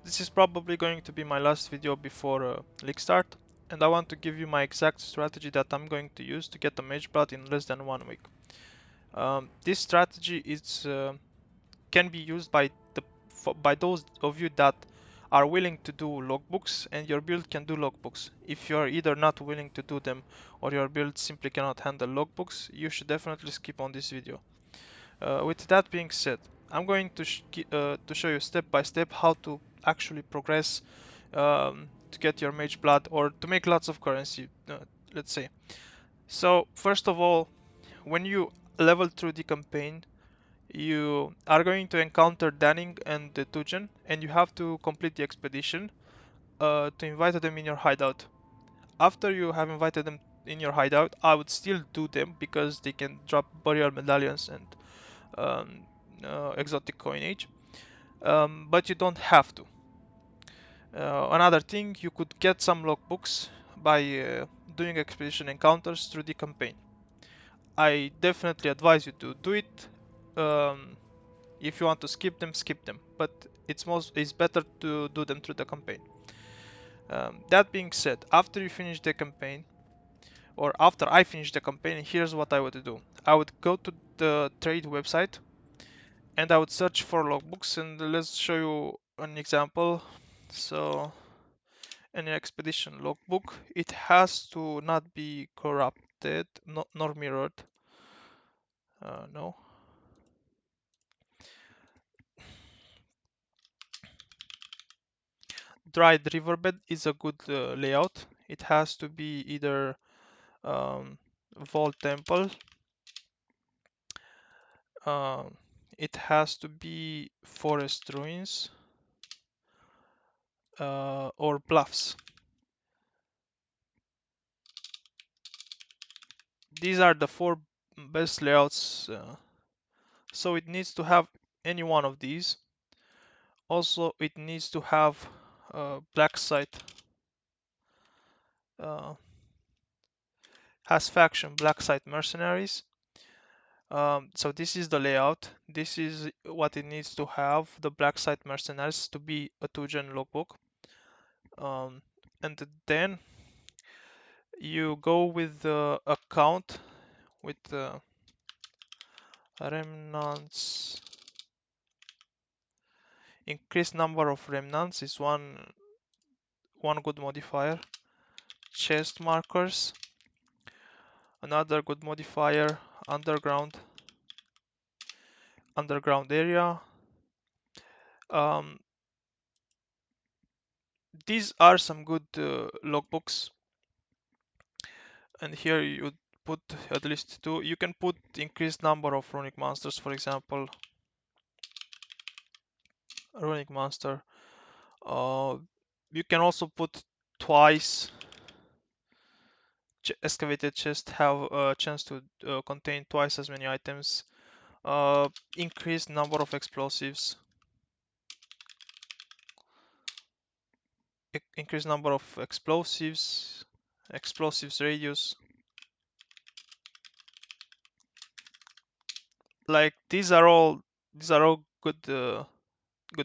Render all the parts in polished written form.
This is probably going to be my last video before league start, and I want to give you my exact strategy that I'm going to use to get the Mageblood in less than 1 week. This strategy is can be used by those of you that are willing to do logbooks, and your build can do logbooks. If you are either not willing to do them or your build simply cannot handle logbooks, you should definitely skip on this video. With that being said, I'm going to show you step by step how to actually progress to get your Mageblood or to make lots of currency, let's say. So first of all, when you level through the campaign, you are going to encounter Danning and the Tujen, and you have to complete the expedition to invite them in your hideout. After you have invited them in your hideout, I would still do them because they can drop burial medallions and um, exotic coinage, but you don't have to. Another thing, you could get some logbooks by doing expedition encounters through the campaign. I definitely advise you to do it. Um, if you want to skip them, skip them. But it's better to do them through the campaign. That being said, after you finish the campaign, or after I finish the campaign, here's what I would do. I would go to the trade website and I would search for logbooks, and let's show you an example. So an expedition logbook, it has to not be corrupted, nor mirrored. No. Dried riverbed is a good layout. It has to be either Vault Temple. Um, it has to be Forest Ruins or Bluffs. These are the four best layouts. So it needs to have any one of these. Also, it needs to have black site. Has faction black site mercenaries. So this is the layout. This is what it needs to have. The black site mercenaries to be a 2-gen logbook. And then you go with the account with the remnants. Increased number of remnants is one good modifier. Chest markers, another good modifier. Underground area. These are some good logbooks, and here you put at least two. You can put increased number of runic monsters, for example, runic monster. You can also put twice. Excavated chest have a chance to contain twice as many items. Increased number of explosives. Increased number of explosives. Explosives radius. Like these are all good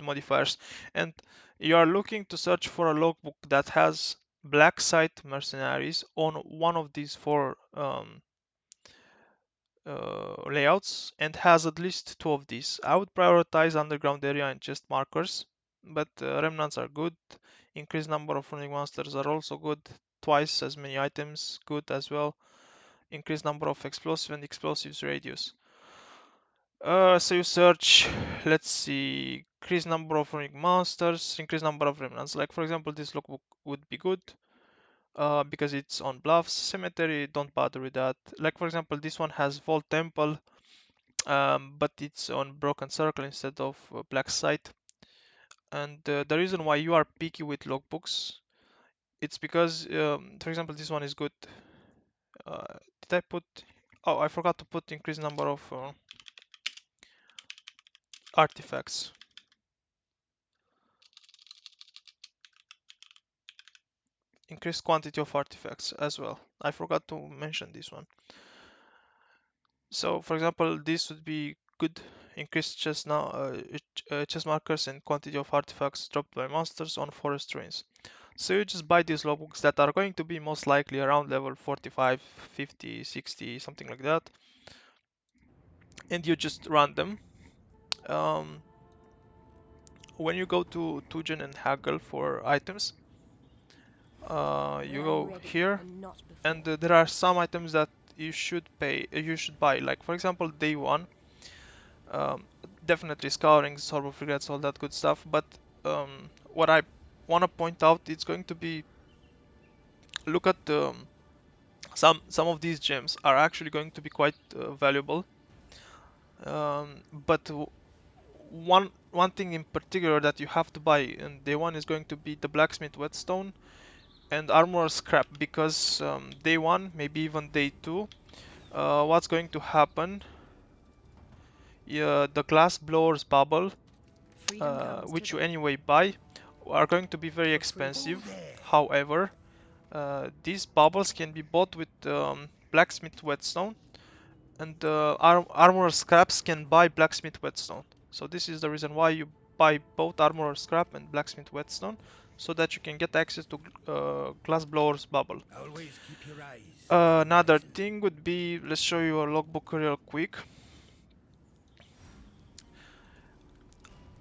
modifiers, and you are looking to search for a logbook that has black site mercenaries on one of these four layouts and has at least two of these. I would prioritize underground area and chest markers, but remnants are good. Increased number of running monsters are also good. Twice as many items, good as well. Increased number of explosive and explosives radius. So you search, let's see, increase number of runic monsters, increase number of remnants. Like for example, this logbook would be good because it's on bluffs. Cemetery, don't bother with that. Like for example, this one has Vault Temple, but it's on Broken Circle instead of Black Site. And the reason why you are picky with logbooks, it's because, for example, this one is good. Did I put? Oh, I forgot to put increased number of artifacts. Increased quantity of artifacts as well. I forgot to mention this one. So for example, this would be good. Increased chest now, chest markers and quantity of artifacts dropped by monsters on forest ruins. So you just buy these logbooks that are going to be most likely around level 45, 50, 60, something like that. And you just run them. Um, when you go to Tujen and Haggle for items, you go here, and there are some items that you should buy. Like for example, day one, definitely scouring, Sorb of Regrets, all that good stuff. But what I want to point out, it's going to be look at some of these gems are actually going to be quite valuable. But one thing in particular that you have to buy in day one is going to be the blacksmith whetstone and armor scrap, because day one, maybe even day two, what's going to happen? Yeah, the glass blowers bubble, which you anyway buy, are going to be very expensive. However, these bubbles can be bought with blacksmith whetstone, and armor scraps can buy blacksmith whetstone. So this is the reason why you buy both armor scrap and blacksmith whetstone, so that you can get access to glass blowers bubble. Always keep your eyes Another thing would be, let's show you a logbook real quick.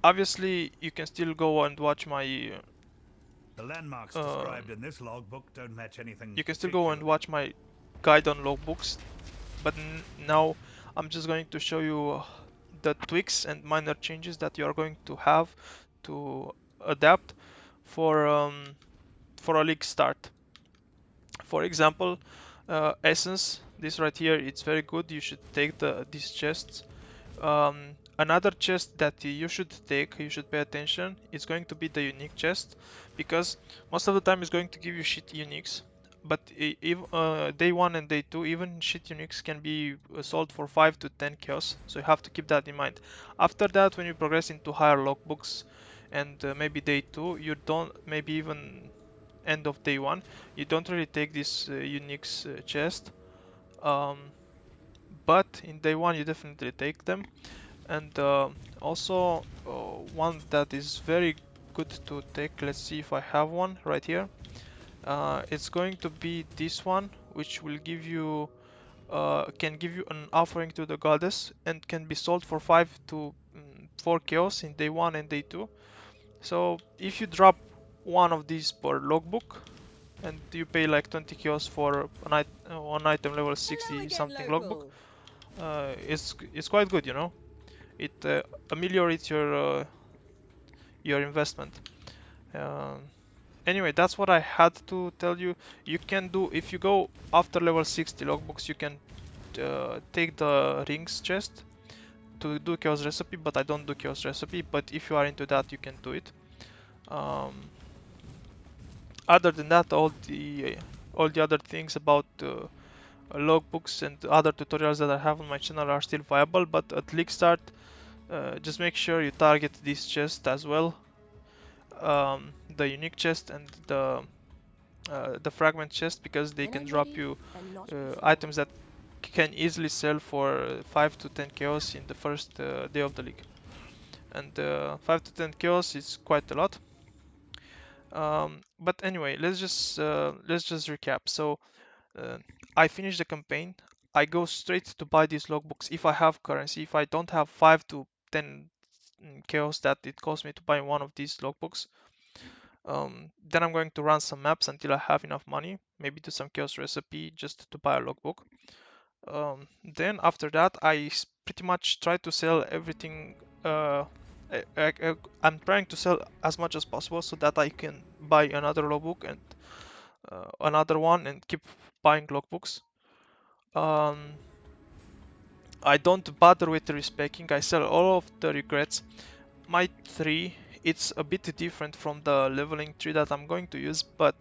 Obviously, you can still go and watch my. The landmarks described in this logbook don't match anything. You can still go and watch my guide on logbooks, but now I'm just going to show you the tweaks and minor changes that you are going to have to adapt for a league start. For example, essence, this right here, it's very good. You should take these chests. Another chest that you should take, you should pay attention, is going to be the unique chest, because most of the time it's going to give you shit uniques. But if day 1 and day 2, even shit uniques can be sold for 5 to 10 chaos, so you have to keep that in mind. After that, when you progress into higher logbooks and maybe day 2, you don't, maybe even end of day 1, you don't really take this uniques chest. But in day 1 you definitely take them. And also one that is very good to take, let's see if I have one right here. It's going to be this one, which will give you can give you an offering to the goddess and can be sold for 5 to 4 chaos in day 1 and day 2. So if you drop one of these per logbook and you pay like 20 chaos for one item level 60 something logbook, it's quite good, you know. It ameliorates your investment. Anyway, that's what I had to tell you. You can do, if you go after level 60 logbooks, you can take the rings chest to do chaos recipe, but I don't do chaos recipe. But if you are into that, you can do it. Other than that, all the other things about logbooks and other tutorials that I have on my channel are still viable. But at league start, just make sure you target this chest as well, the unique chest and the fragment chest, because they can drop you items that can easily sell for 5 to 10 chaos in the first day of the league. And 5 to 10 chaos is quite a lot. But anyway, let's just recap. So I finish the campaign. I go straight to buy these logbooks if I have currency. If I don't have 5 to 10 chaos that it costs me to buy one of these logbooks, then I'm going to run some maps until I have enough money, maybe do some chaos recipe just to buy a logbook. Then after that, I pretty much try to sell everything. I'm trying to sell as much as possible so that I can buy another logbook and another one and keep buying logbooks. I don't bother with the respecking. I sell all of the regrets. My tree, it's a bit different from the leveling tree that I'm going to use, but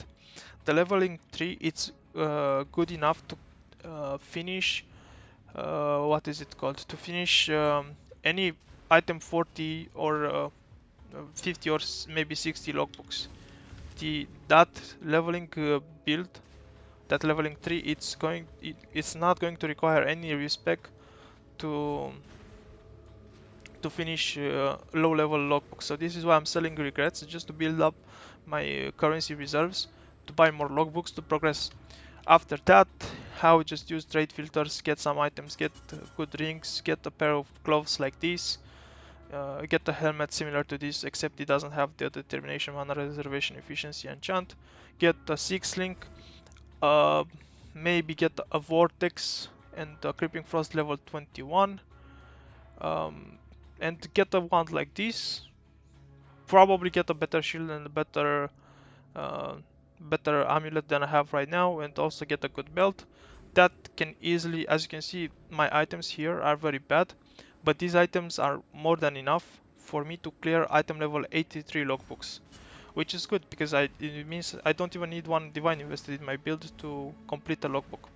the leveling tree, it's good enough to finish what is it called, to finish any item 40 or 50 or maybe 60 logbooks. That leveling build, that leveling tree, it's not going to require any respec to to finish low level logbooks. So this is why I'm selling regrets, just to build up my currency reserves, to buy more logbooks, to progress. After that, I would just use trade filters, get some items, get good rings, get a pair of gloves like this, get a helmet similar to this, except it doesn't have the determination, mana reservation, efficiency, enchant. Get a 6 link, uh, maybe get a vortex and a creeping frost level 21, um, and get a wand like this. Probably get a better shield and a uh, better amulet than I have right now, and also get a good belt. That can easily, as you can see, my items here are very bad, but these items are more than enough for me to clear item level 83 logbooks, which is good because it means I don't even need one divine invested in my build to complete a logbook.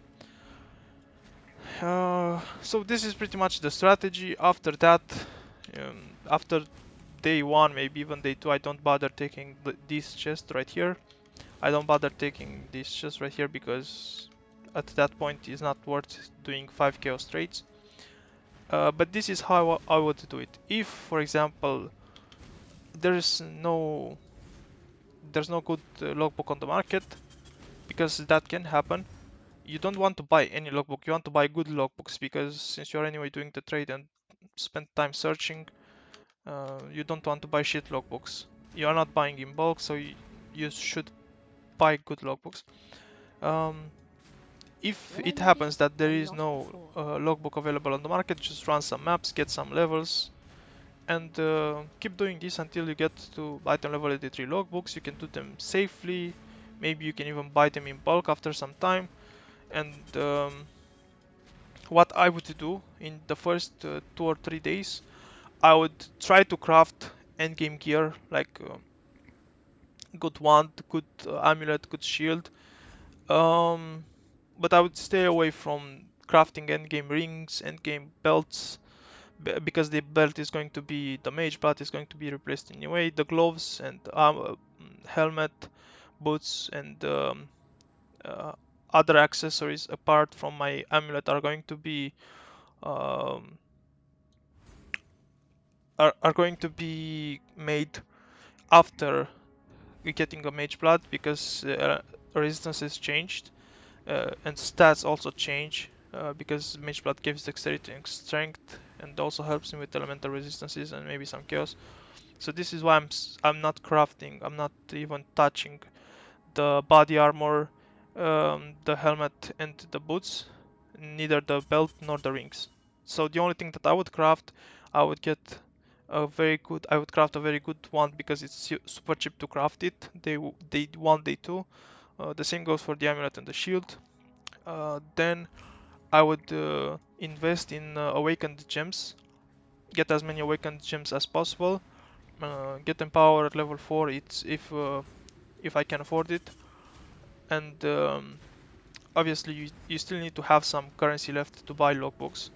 So this is pretty much the strategy. After that, after day 1, maybe even day 2, I don't bother taking this chest right here. I don't bother taking this chest right here because at that point it's not worth doing 5 chaos trades. But this is how I would do it. If, for example, there's no good logbook on the market, because that can happen, you don't want to buy any logbook. You want to buy good logbooks, because since you're anyway doing the trade and spend time searching, you don't want to buy shit logbooks. You are not buying in bulk, so you should buy good logbooks. Um, if When it I'm ready, happens that there and is not no before. logbook available on the market, just run some maps, get some levels, and keep doing this until you get to item level 83 logbooks. You can do them safely. Maybe you can even buy them in bulk after some time. And what I would do in the first 2 or 3 days, I would try to craft endgame gear like good wand, good amulet, good shield. Um, but I would stay away from crafting endgame rings, endgame belts, because the belt is going to be, the Mageblood is going to be replaced anyway. The gloves and helmet, boots, and uh, other accessories apart from my amulet are going to be um, are going to be made after getting a Mageblood, because resistance has changed, and stats also change, because Mageblood gives dexterity and strength, and also helps him with elemental resistances and maybe some chaos. So this is why I'm not crafting. I'm not even touching the body armor, the helmet, and the boots. Neither the belt nor the rings. So the only thing that I would craft, I would get a very good. I would craft a very good one, because it's super cheap to craft it. They one, day two. The same goes for the amulet and the shield. Then I would invest in awakened gems. Get as many awakened gems as possible. Get empower at level 4. It's if I can afford it. And obviously you still need to have some currency left to buy logbooks.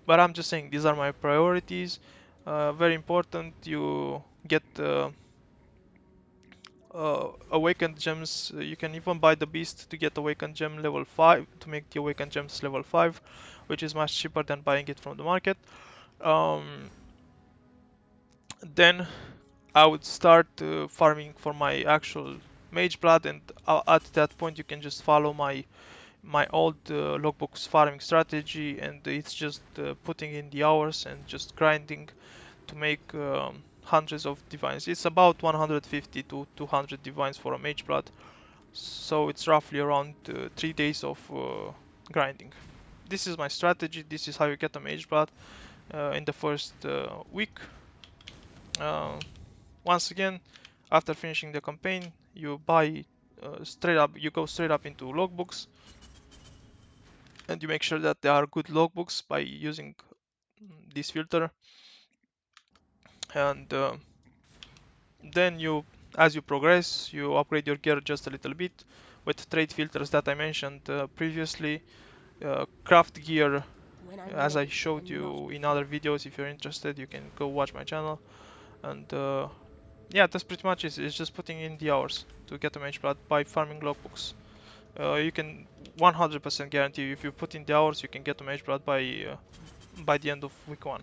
But I'm just saying these are my priorities. Very important. You get awakened gems. You can even buy the beast to get awakened gem level 5, to make the awakened gems level 5, which is much cheaper than buying it from the market. Um, then I would start farming for my actual Mageblood, and at that point you can just follow my old logbooks farming strategy, and it's just putting in the hours and just grinding to make hundreds of divines. It's about 150 to 200 divines for a Mageblood, so it's roughly around 3 days of grinding. This is my strategy. This is how you get a Mageblood in the first week. Uh, Once again, after finishing the campaign, you buy straight up. You go straight up into logbooks, and you make sure that they are good logbooks by using this filter. And then as you progress, you upgrade your gear just a little bit with trade filters that I mentioned previously. Craft gear, When I'm as I ready, showed and not you in other before. videos. If you're interested, you can go watch my channel. And yeah, that's pretty much it. It's just putting in the hours to get a Mageblood by farming logbooks. You can 100% guarantee if you put in the hours, you can get a Mageblood by the end of week 1.